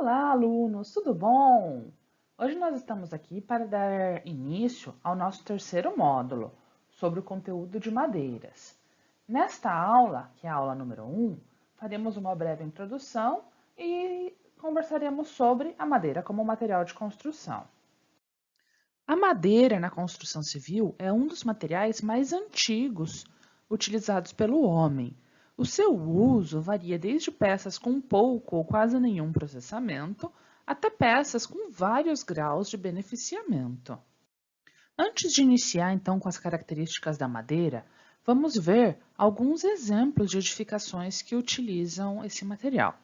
Olá, alunos, tudo bom? Hoje nós estamos aqui para dar início ao nosso terceiro módulo sobre o conteúdo de madeiras. Nesta aula, que é a aula número 1, faremos uma breve introdução e conversaremos sobre a madeira como material de construção. A madeira na construção civil é um dos materiais mais antigos utilizados pelo homem. O seu uso varia desde peças com pouco ou quase nenhum processamento até peças com vários graus de beneficiamento. Antes de iniciar então com as características da madeira, vamos ver alguns exemplos de edificações que utilizam esse material.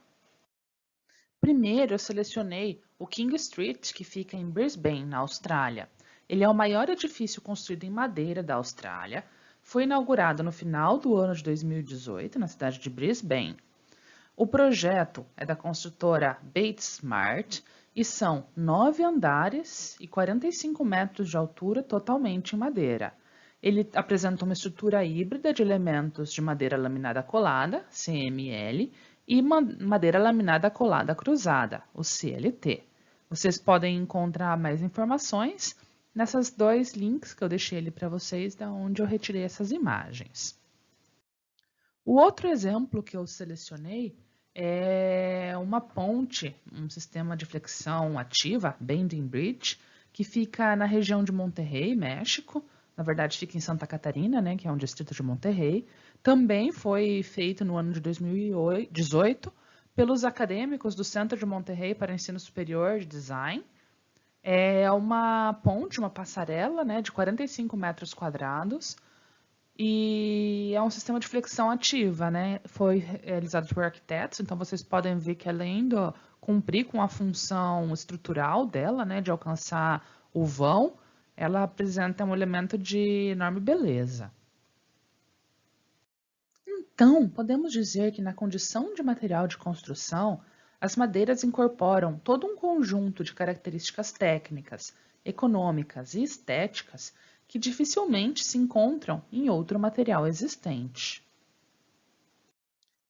Primeiro, eu selecionei o King Street, que fica em Brisbane, na Austrália. Ele é o maior edifício construído em madeira da Austrália. Foi inaugurado no final do ano de 2018, na cidade de Brisbane. O projeto é da construtora Bates Smart e são 9 andares e 45 metros de altura totalmente em madeira. Ele apresenta uma estrutura híbrida de elementos de madeira laminada colada, CML, e madeira laminada colada cruzada, o CLT. Vocês podem encontrar mais informações nessas dois links que eu deixei ali para vocês, da onde eu retirei essas imagens. O outro exemplo que eu selecionei é uma ponte, um sistema de flexão ativa, Bending Bridge, que fica na região de Monterrey, México. Na verdade, fica em Santa Catarina, né, que é um distrito de Monterrey. Também foi feito no ano de 2018 pelos acadêmicos do Centro de Monterrey para Ensino Superior de Design. É uma ponte, uma passarela, né, de 45 metros quadrados, e é um sistema de flexão ativa, né? Foi realizado por arquitetos, então vocês podem ver que além de cumprir com a função estrutural dela, né, de alcançar o vão, ela apresenta um elemento de enorme beleza. Então, podemos dizer que na condição de material de construção, as madeiras incorporam todo um conjunto de características técnicas, econômicas e estéticas que dificilmente se encontram em outro material existente.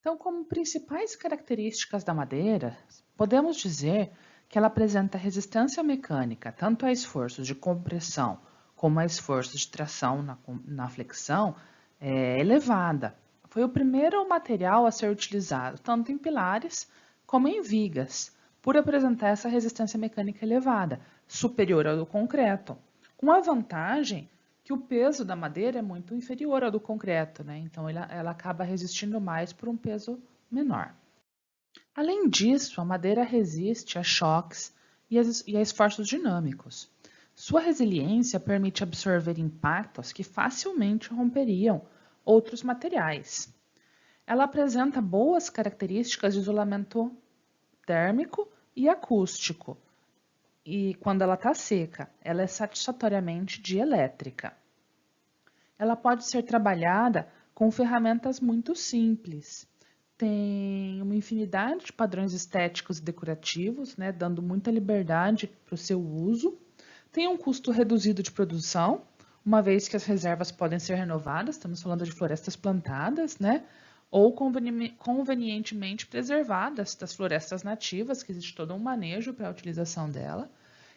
Então, como principais características da madeira, podemos dizer que ela apresenta resistência mecânica tanto a esforços de compressão como a esforços de tração na flexão elevada. Foi o primeiro material a ser utilizado tanto em pilares como em vigas, por apresentar essa resistência mecânica elevada, superior ao do concreto, com a vantagem que o peso da madeira é muito inferior ao do concreto, né? Então ela acaba resistindo mais por um peso menor. Além disso, a madeira resiste a choques e a esforços dinâmicos. Sua resiliência permite absorver impactos que facilmente romperiam outros materiais. Ela apresenta boas características de isolamento térmico e acústico. E quando ela está seca, ela é satisfatoriamente dielétrica. Ela pode ser trabalhada com ferramentas muito simples. Tem uma infinidade de padrões estéticos e decorativos, né, dando muita liberdade para o seu uso. Tem um custo reduzido de produção, uma vez que as reservas podem ser renovadas, estamos falando de florestas plantadas, né, ou convenientemente preservadas das florestas nativas, que existe todo um manejo para a utilização dela,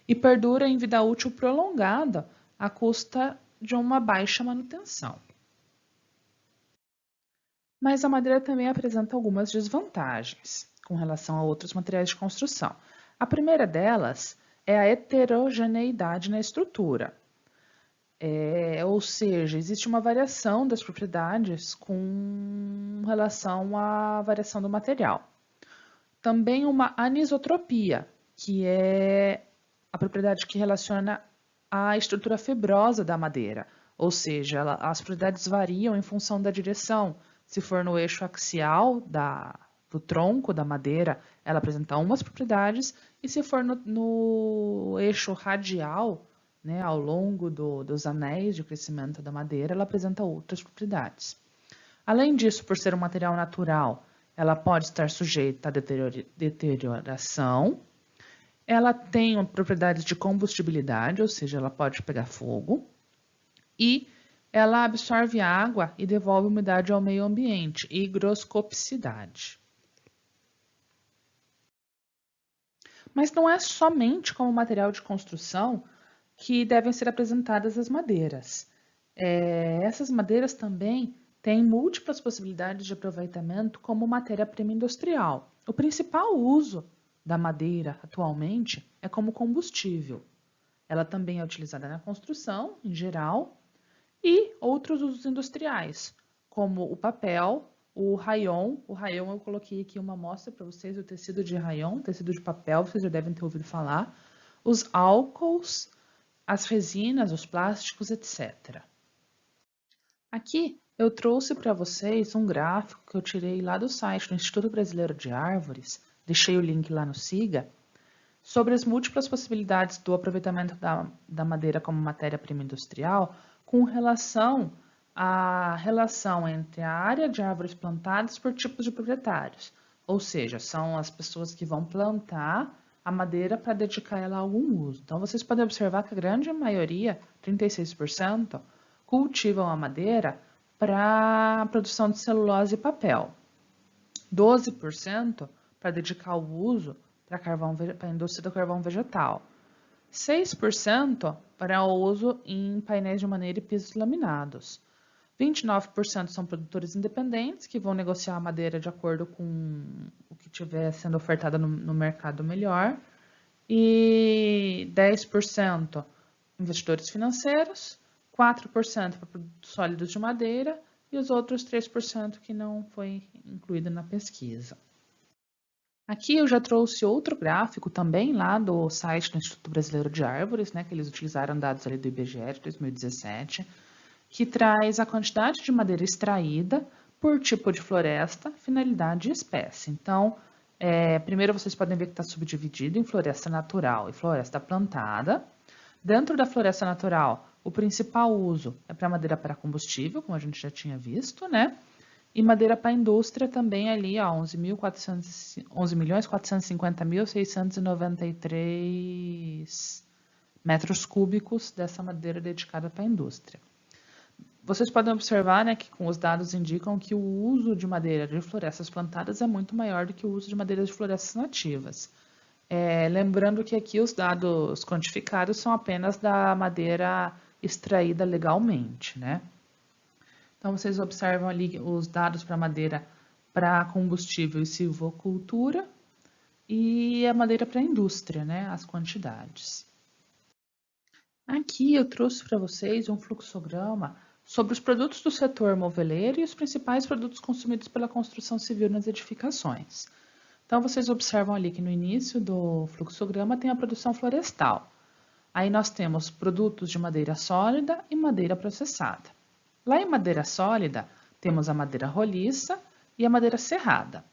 e perdura em vida útil prolongada à custa de uma baixa manutenção. Mas a madeira também apresenta algumas desvantagens com relação a outros materiais de construção. A primeira delas é a heterogeneidade na estrutura. Ou seja, existe uma variação das propriedades com relação à variação do material. Também uma anisotropia, que é a propriedade que relaciona a estrutura fibrosa da madeira, ou seja, as propriedades variam em função da direção. Se for no eixo axial do tronco da madeira, ela apresenta umas propriedades, e se for no eixo radial, né, ao longo dos anéis de crescimento da madeira, ela apresenta outras propriedades. Além disso, por ser um material natural, ela pode estar sujeita à deterioração. Ela tem propriedades de combustibilidade, ou seja, ela pode pegar fogo. E ela absorve água e devolve umidade ao meio ambiente, higroscopicidade. Mas não é somente como material de construção que devem ser apresentadas as madeiras. Essas madeiras também têm múltiplas possibilidades de aproveitamento como matéria-prima industrial. O principal uso da madeira atualmente é como combustível. Ela também é utilizada na construção, em geral, e outros usos industriais, como o papel, o rayon. O rayon eu coloquei aqui uma amostra para vocês, o tecido de rayon, tecido de papel, vocês já devem ter ouvido falar. Os álcools, as resinas, os plásticos, etc. Aqui eu trouxe para vocês um gráfico que eu tirei lá do site do Instituto Brasileiro de Árvores, deixei o link lá no Siga, sobre as múltiplas possibilidades do aproveitamento da madeira como matéria-prima industrial com relação à relação entre a área de árvores plantadas por tipos de proprietários, ou seja, são as pessoas que vão plantar a madeira para dedicar ela a algum uso. Então, vocês podem observar que a grande maioria, 36%, cultivam a madeira para a produção de celulose e papel. 12% para dedicar o uso para a indústria do carvão vegetal. 6% para o uso em painéis de maneira e pisos laminados. 29% são produtores independentes, que vão negociar a madeira de acordo com o que estiver sendo ofertado no mercado melhor. E 10% investidores financeiros, 4% para produtos sólidos de madeira e os outros 3% que não foi incluído na pesquisa. Aqui eu já trouxe outro gráfico também lá do site do Instituto Brasileiro de Árvores, né, que eles utilizaram dados ali do IBGE de 2017, que traz a quantidade de madeira extraída por tipo de floresta, finalidade e espécie. Então, primeiro vocês podem ver que está subdividido em floresta natural e floresta plantada. Dentro da floresta natural, o principal uso é para madeira para combustível, como a gente já tinha visto, né? E madeira para indústria também ali, ó, 11.450.693 metros cúbicos dessa madeira dedicada para a indústria. Vocês podem observar, né, que com os dados indicam que o uso de madeira de florestas plantadas é muito maior do que o uso de madeiras de florestas nativas. Lembrando que aqui os dados quantificados são apenas da madeira extraída legalmente, né? Então, vocês observam ali os dados para madeira para combustível e silvicultura e a madeira para indústria, né? As quantidades. Aqui eu trouxe para vocês um fluxograma sobre os produtos do setor moveleiro e os principais produtos consumidos pela construção civil nas edificações. Então, vocês observam ali que no início do fluxograma tem a produção florestal. Aí nós temos produtos de madeira sólida e madeira processada. Lá em madeira sólida, temos a madeira roliça e a madeira serrada.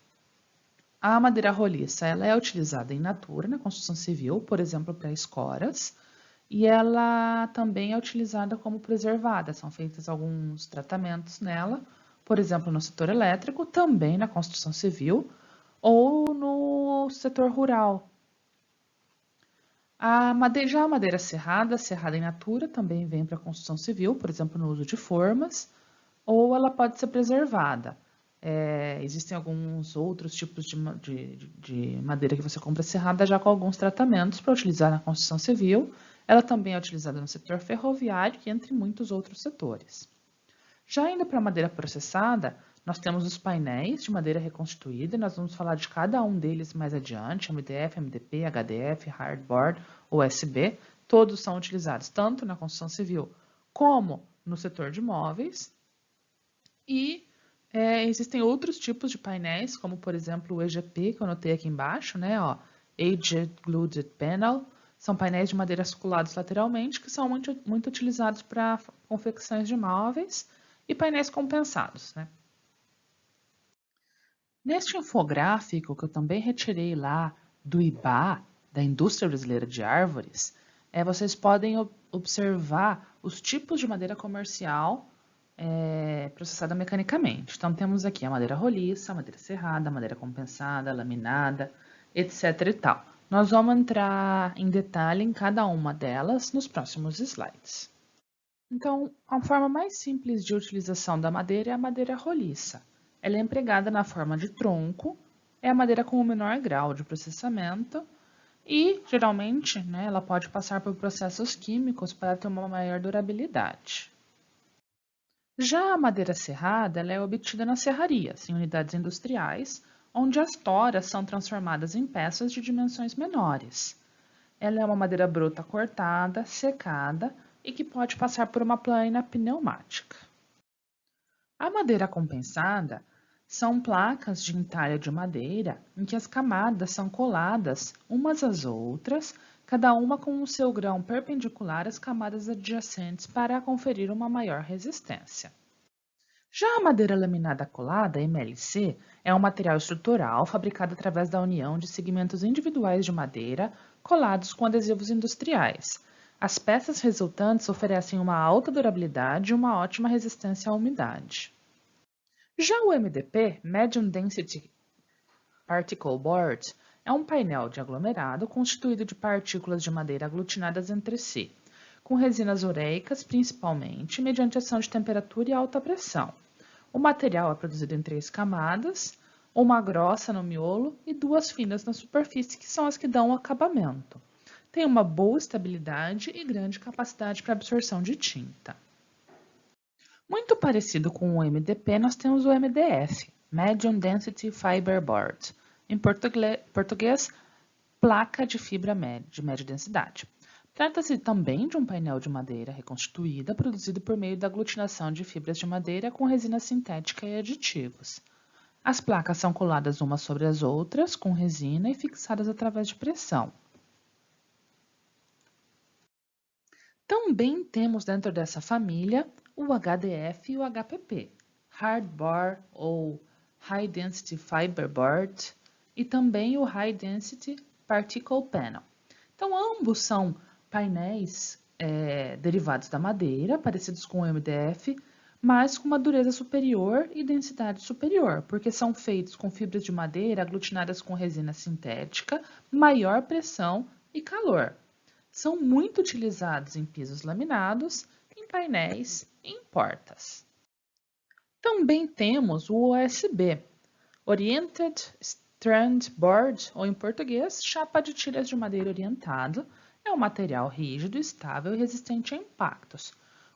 A madeira roliça ela é utilizada in natura na construção civil, por exemplo, para escoras, e ela também é utilizada como preservada. São feitos alguns tratamentos nela, por exemplo, no setor elétrico, também na construção civil ou no setor rural. Já a madeira serrada, serrada in natura, também vem para a construção civil, por exemplo, no uso de formas, ou ela pode ser preservada. Existem alguns outros tipos de madeira que você compra serrada já com alguns tratamentos para utilizar na construção civil. Ela também é utilizada no setor ferroviário e entre muitos outros setores. Já indo para a madeira processada, nós temos os painéis de madeira reconstituída, nós vamos falar de cada um deles mais adiante, MDF, MDP, HDF, hardboard, USB, todos são utilizados tanto na construção civil como no setor de móveis. E existem outros tipos de painéis, como por exemplo o EGP, que eu anotei aqui embaixo, né, ó, Aged Glued Panel, são painéis de madeira articulados lateralmente, que são muito utilizados para confecções de móveis e painéis compensados, né. Neste infográfico, que eu também retirei lá do IBA, da Indústria Brasileira de Árvores, vocês podem observar os tipos de madeira comercial processada mecanicamente. Então, temos aqui a madeira roliça, a madeira serrada, a madeira compensada, laminada, etc. e tal. Nós vamos entrar em detalhe em cada uma delas nos próximos slides. Então, a forma mais simples de utilização da madeira é a madeira roliça. Ela é empregada na forma de tronco, é a madeira com o menor grau de processamento e, geralmente, né, ela pode passar por processos químicos para ter uma maior durabilidade. Já a madeira serrada, ela é obtida nas serrarias, em unidades industriais, onde as toras são transformadas em peças de dimensões menores. Ela é uma madeira bruta cortada, secada e que pode passar por uma plana pneumática. A madeira compensada são placas de entalhe de madeira em que as camadas são coladas umas às outras, cada uma com o seu grão perpendicular às camadas adjacentes para conferir uma maior resistência. Já a madeira laminada colada, MLC, é um material estrutural fabricado através da união de segmentos individuais de madeira colados com adesivos industriais. As peças resultantes oferecem uma alta durabilidade e uma ótima resistência à umidade. Já o MDP, Medium Density Particle Board, é um painel de aglomerado constituído de partículas de madeira aglutinadas entre si, com resinas ureicas principalmente, mediante ação de temperatura e alta pressão. O material é produzido em 3 camadas, uma grossa no miolo e 2 finas na superfície, que são as que dão o acabamento. Tem uma boa estabilidade e grande capacidade para absorção de tinta. Muito parecido com o MDP, nós temos o MDF, Medium Density Fiber Board, em português, placa de fibra de média densidade. Trata-se também de um painel de madeira reconstituída, produzido por meio da aglutinação de fibras de madeira com resina sintética e aditivos. As placas são coladas umas sobre as outras com resina e fixadas através de pressão. Também temos dentro dessa família o HDF e o HPP, Hardboard ou High Density Fiberboard, e também o High Density Particle Panel. Então, ambos são painéis derivados da madeira, parecidos com o MDF, mas com uma dureza superior e densidade superior, porque são feitos com fibras de madeira aglutinadas com resina sintética, maior pressão e calor. São muito utilizados em pisos laminados, em painéis e em portas. Também temos o OSB, Oriented Strand Board, ou em português, chapa de tiras de madeira orientado, é um material rígido, estável e resistente a impactos,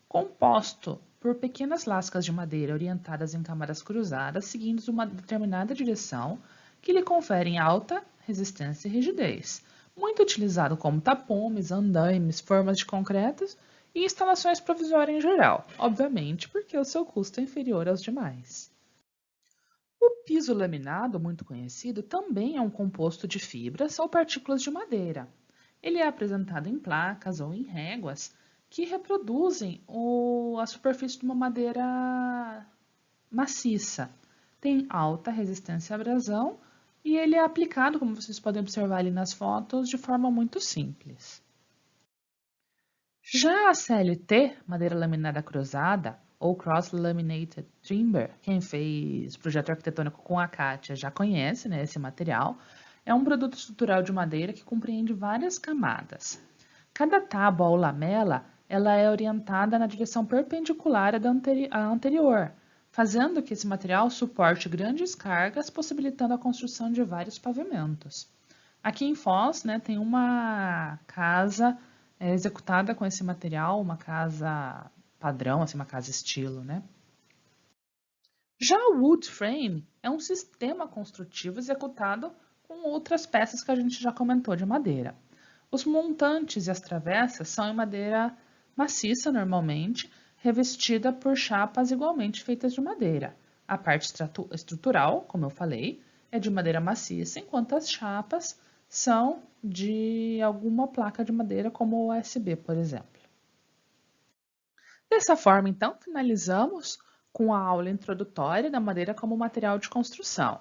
composto por pequenas lascas de madeira orientadas em camadas cruzadas, seguindo uma determinada direção, que lhe conferem alta resistência e rigidez. Muito utilizado como tapumes, andaimes, formas de concretos e instalações provisórias em geral, obviamente porque o seu custo é inferior aos demais. O piso laminado, muito conhecido, também é um composto de fibras ou partículas de madeira. Ele é apresentado em placas ou em réguas que reproduzem a superfície de uma madeira maciça. Tem alta resistência à abrasão e ele é aplicado, como vocês podem observar ali nas fotos, de forma muito simples. Já a CLT, madeira laminada cruzada, ou Cross Laminated Timber, quem fez projeto arquitetônico com a Kátia já conhece, né, esse material, é um produto estrutural de madeira que compreende várias camadas. Cada tábua ou lamela ela é orientada na direção perpendicular à anterior, fazendo que esse material suporte grandes cargas, possibilitando a construção de vários pavimentos. Aqui em Foz, né, tem uma casa executada com esse material, uma casa padrão, assim, uma casa estilo, né? Já o wood frame é um sistema construtivo executado com outras peças que a gente já comentou de madeira. Os montantes e as travessas são em madeira maciça normalmente, revestida por chapas igualmente feitas de madeira. A parte estrutural, como eu falei, é de madeira maciça, enquanto as chapas são de alguma placa de madeira, como o USB, por exemplo. Dessa forma, então, finalizamos com a aula introdutória da madeira como material de construção.